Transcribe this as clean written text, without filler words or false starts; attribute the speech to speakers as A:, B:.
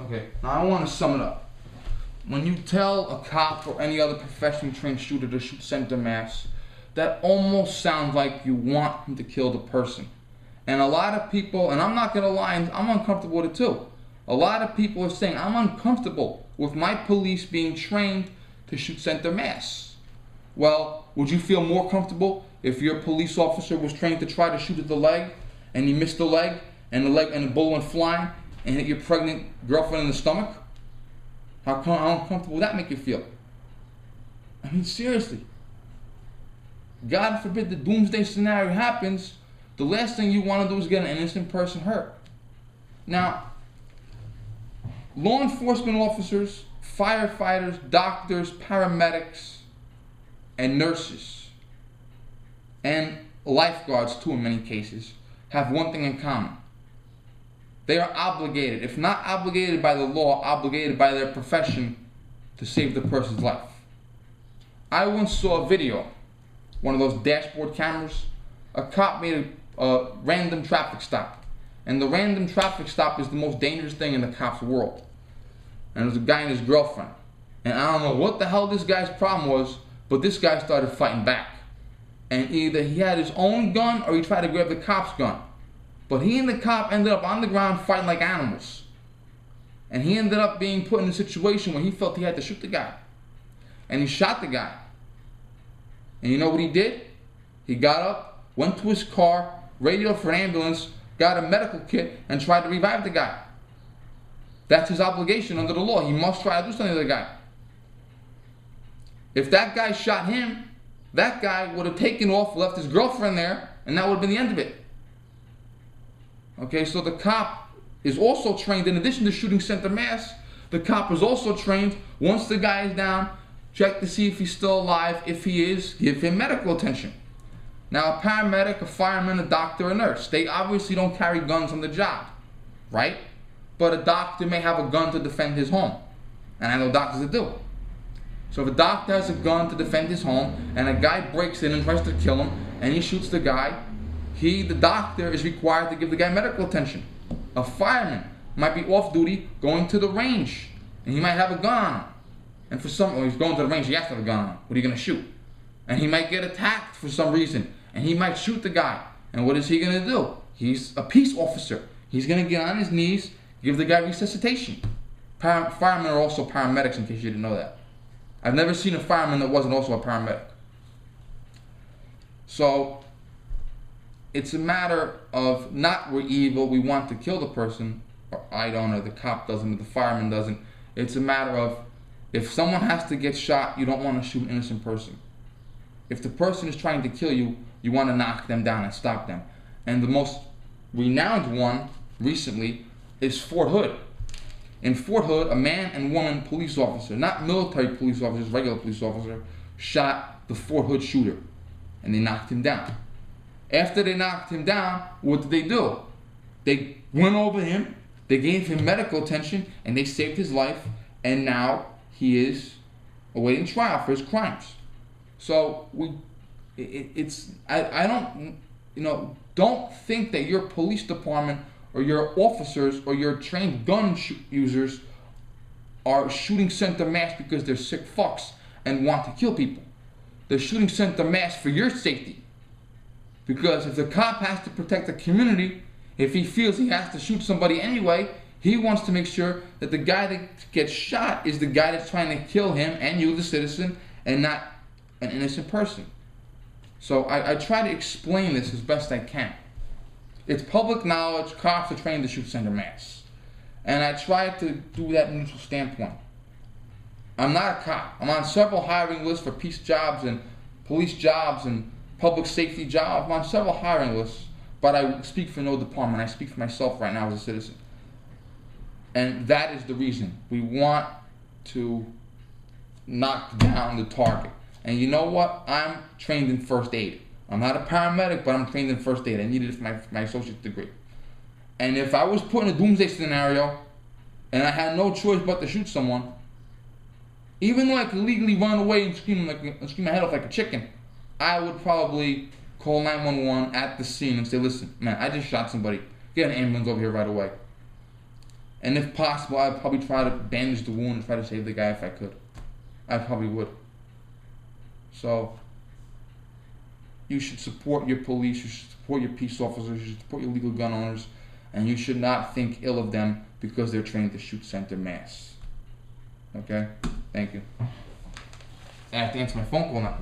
A: Okay, now I want to sum it up. When you tell a cop or any other professionally trained shooter to shoot center mass, that almost sounds like you want him to kill the person. And a lot of people, and I'm not going to lie, I'm uncomfortable with it too. A lot of people are saying, I'm uncomfortable with my police being trained to shoot center mass. Well, would you feel more comfortable if your police officer was trained to try to shoot at the leg, and he missed the leg, and the bullet went flying, and hit your pregnant girlfriend in the stomach? How uncomfortable would that make you feel? I mean, seriously. God forbid the doomsday scenario happens, the last thing you want to do is get an innocent person hurt. Now, law enforcement officers, firefighters, doctors, paramedics, and nurses, and lifeguards too in many cases, have one thing in common. They are obligated, if not obligated by the law, obligated by their profession to save the person's life. I once saw a video, one of those dashboard cameras. A cop made a random traffic stop. And the random traffic stop is the most dangerous thing in the cop's world. And there was a guy and his girlfriend. And I don't know what the hell this guy's problem was, but this guy started fighting back. And either he had his own gun or he tried to grab the cop's gun. But he and the cop ended up on the ground fighting like animals. And he ended up being put in a situation where he felt he had to shoot the guy. And he shot the guy. And you know what he did? He got up, went to his car, radioed for an ambulance, got a medical kit, and tried to revive the guy. That's his obligation under the law. He must try to do something to the guy. If that guy shot him, that guy would have taken off, left his girlfriend there, and that would have been the end of it. Okay, so the cop is also trained, in addition to shooting center mass, the cop is also trained, once the guy is down, check to see if he's still alive. If he is, give him medical attention. Now, a paramedic, a fireman, a doctor, a nurse, they obviously don't carry guns on the job, right? But a doctor may have a gun to defend his home. And I know doctors that do. So if a doctor has a gun to defend his home, and a guy breaks in and tries to kill him, and he shoots the guy, the doctor is required to give the guy medical attention. A fireman might be off duty going to the range, and he might have a gun on him. And for some, he's going to the range, he has to have a gun on him. What are you going to shoot? And he might get attacked for some reason, and he might shoot the guy. And what is he going to do? He's a peace officer. He's going to get on his knees, give the guy resuscitation. Firemen are also paramedics, in case you didn't know that. I've never seen a fireman that wasn't also a paramedic. So, it's a matter of not we're evil, we want to kill the person, or I don't, or the cop doesn't, or the fireman doesn't. It's a matter of, if someone has to get shot, you don't want to shoot an innocent person. If the person is trying to kill you, you want to knock them down and stop them. And the most renowned one recently is Fort Hood. In Fort Hood, a man and woman police officer, not military police officers, regular police officer, shot the Fort Hood shooter. And they knocked him down. After they knocked him down, what did they do? They went over him, they gave him medical attention, and they saved his life, and now he is awaiting trial for his crimes. So I don't think that your police department or your officers or your trained gun users are shooting center mass because they're sick fucks and want to kill people. They're shooting center mass for your safety. Because if the cop has to protect the community, if he feels he has to shoot somebody anyway, he wants to make sure that the guy that gets shot is the guy that's trying to kill him and you, the citizen, and not an innocent person. So I try to explain this as best I can. It's public knowledge, cops are trained to shoot center mass. And I try to do that neutral standpoint. I'm not a cop. I'm on several hiring lists for peace jobs and police jobs and public safety jobs. I'm on several hiring lists, but I speak for no department. I speak for myself right now as a citizen. And that is the reason. We want to knock down the target. And you know what? I'm trained in first aid. I'm not a paramedic, but I'm trained in first aid. I needed it for my associate's degree. And if I was put in a doomsday scenario and I had no choice but to shoot someone, even though I could legally run away and scream my head off like a chicken, I would probably call 911 at the scene and say, listen, man, I just shot somebody. Get an ambulance over here right away. And if possible, I'd probably try to bandage the wound and try to save the guy if I could. I probably would. So, you should support your police, you should support your peace officers, you should support your legal gun owners, and you should not think ill of them because they're trained to shoot center mass. Okay? Thank you. I have to answer my phone call now.